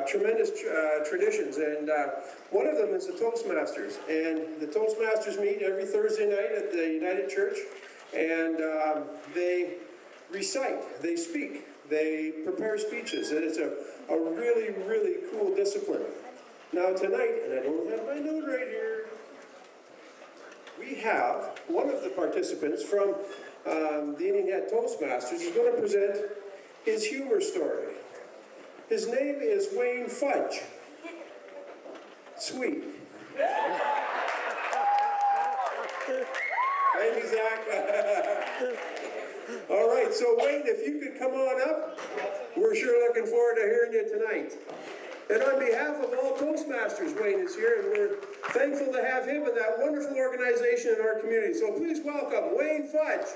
tremendous traditions, and one of them is the Toastmasters. And the Toastmasters meet every Thursday night at the United Church, and they recite, they speak, they prepare speeches, and it's a really, really cool discipline. Now tonight, and I don't have my note right here, we have one of the participants from the Indian Head Toastmasters is going to present his humor story. His name is Wayne Fudge. Sweet. Thank you, Zach. All right, so Wayne, if you could come on up, we're sure looking forward to hearing you tonight. And on behalf of all Toastmasters, Wayne is here, and we're thankful to have him and that wonderful organization in our community. So please welcome Wayne Fudge.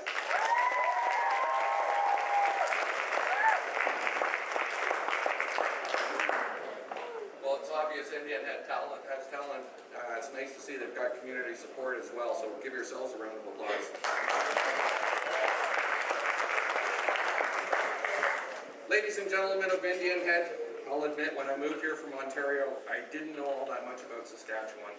Well, it's obvious Indian Head has talent. It's nice to see they've got community support as well, so give yourselves a round of applause. Ladies and gentlemen of Indian Head, I'll admit, when I moved here from Ontario, I didn't know all that much about Saskatchewan.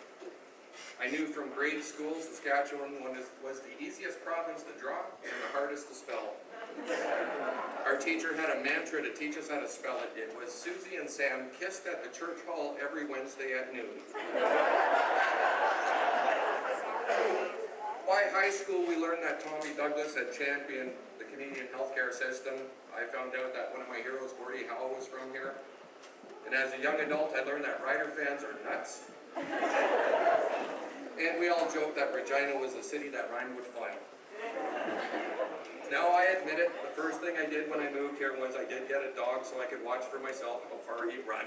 I knew from grade school Saskatchewan was the easiest province to draw and the hardest to spell. Our teacher had a mantra to teach us how to spell it. It was Susie and Sam kissed at the church hall every Wednesday at noon. By high school, we learned that Tommy Douglas had championed the Canadian healthcare system. I found out that one of my heroes, Gordie Howe, was from here. And as a young adult, I learned that Rider fans are nuts. And we all joked that Regina was a city that rhymed with fun. Now I admit it, the first thing I did when I moved here was I did get a dog so I could watch for myself how far he'd run.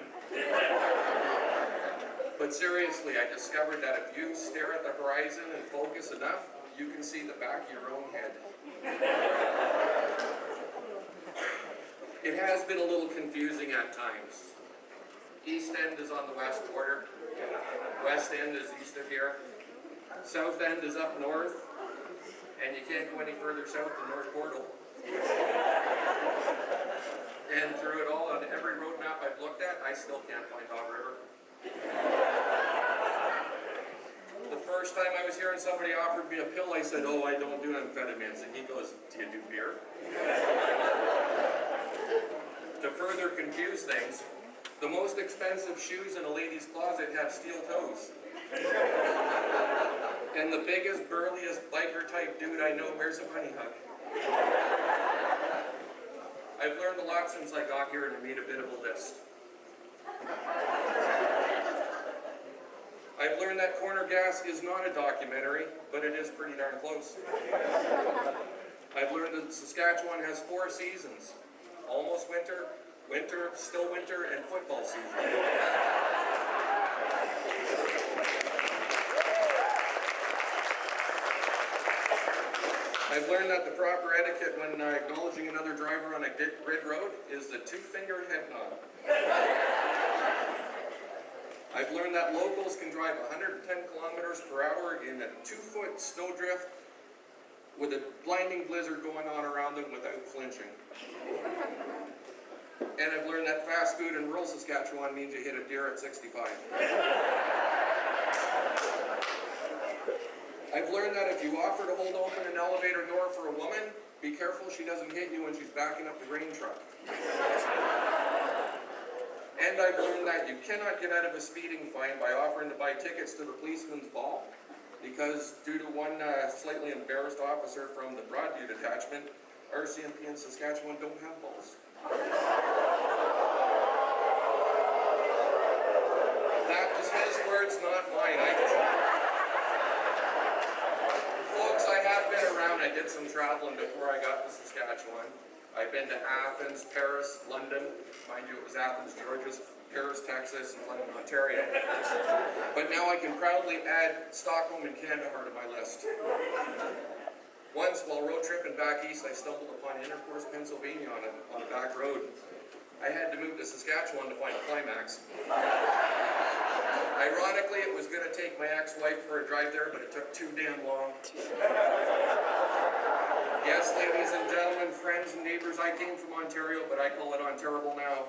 But seriously, I discovered that if you stare at the horizon and focus enough, you can see the back of your own head. It has been a little confusing at times. East End is on the west border. West End is east of here. South End is up north. And you can't go any further south than North Portal. And through it all, on every road map I've looked at, I still can't find Hog River. The first time I was here and somebody offered me a pill, I said, "Oh, I don't do amphetamines." And he goes, "Do you do beer?" To further confuse things, the most expensive shoes in a lady's closet have steel toes. And the biggest, burliest, biker-type dude I know wears a bunny hug. I've learned a lot since I got here, and I made a bit of a list. I've learned that Corner Gas is not a documentary, but it is pretty darn close. I've learned that Saskatchewan has 4 seasons: almost winter, winter, still winter, and football season. I've learned that the proper etiquette when acknowledging another driver on a grid road is the 2-finger head nod. I've learned that locals can drive 110 kilometers per hour in a 2-foot snowdrift with a blinding blizzard going on around them without flinching. And I've learned that fast food in rural Saskatchewan means you hit a deer at 65. I've learned that if you offer to hold open an elevator door for a woman, be careful she doesn't hit you when she's backing up the grain truck. And I've learned that you cannot get out of a speeding fine by offering to buy tickets to the policeman's ball, because due to one slightly embarrassed officer from the Broadview detachment, RCMP in Saskatchewan don't have balls. That was his words, not mine. Folks, I have been around. I did some traveling before I got to Saskatchewan. I've been to Athens, Paris, London. Mind you, it was Athens, Georgia, Paris, Texas, and London, Ontario. But now I can proudly add Stockholm and Kandahar to my list. Once, while road tripping back east, I stumbled upon Intercourse, Pennsylvania on a back road. I had to move to Saskatchewan to find a climax. Ironically, it was going to take my ex-wife for a drive there, but it took too damn long. Yes, ladies and gentlemen, friends and neighbors, I came from Ontario, but I call it Onterrible now.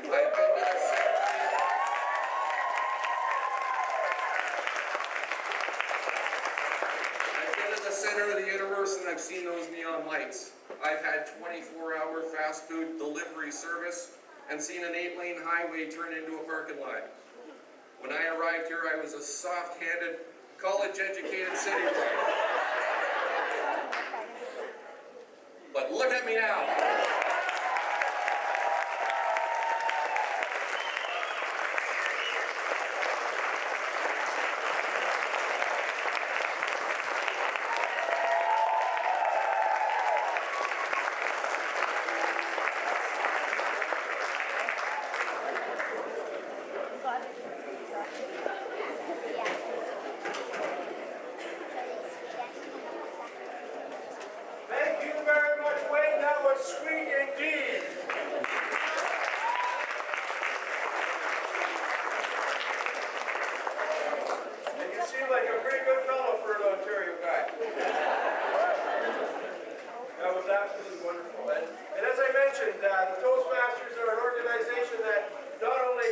I've I've seen those neon lights. I've had 24-hour fast food delivery service and seen an 8-lane highway turn into a parking lot. When I arrived here, I was a soft-handed, college-educated city boy. But look at me now. Thank you very much, Wayne. That was sweet indeed. And you seem like a pretty good fellow for an Ontario guy. That was absolutely wonderful. And as I mentioned, the Toastmasters are an organization that not only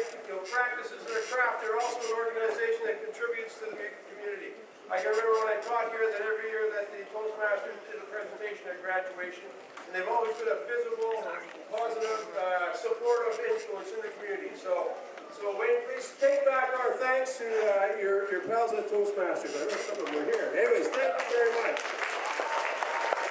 practices their craft, they're also an organization that contributes to the community. I can remember when I taught here that every year that the Toastmasters did a presentation at graduation, and they've always been a visible, positive, supportive influence in the community. So Wayne, please take back our thanks to your pals at Toastmasters. I know some of them were here. Anyways, thank you very much.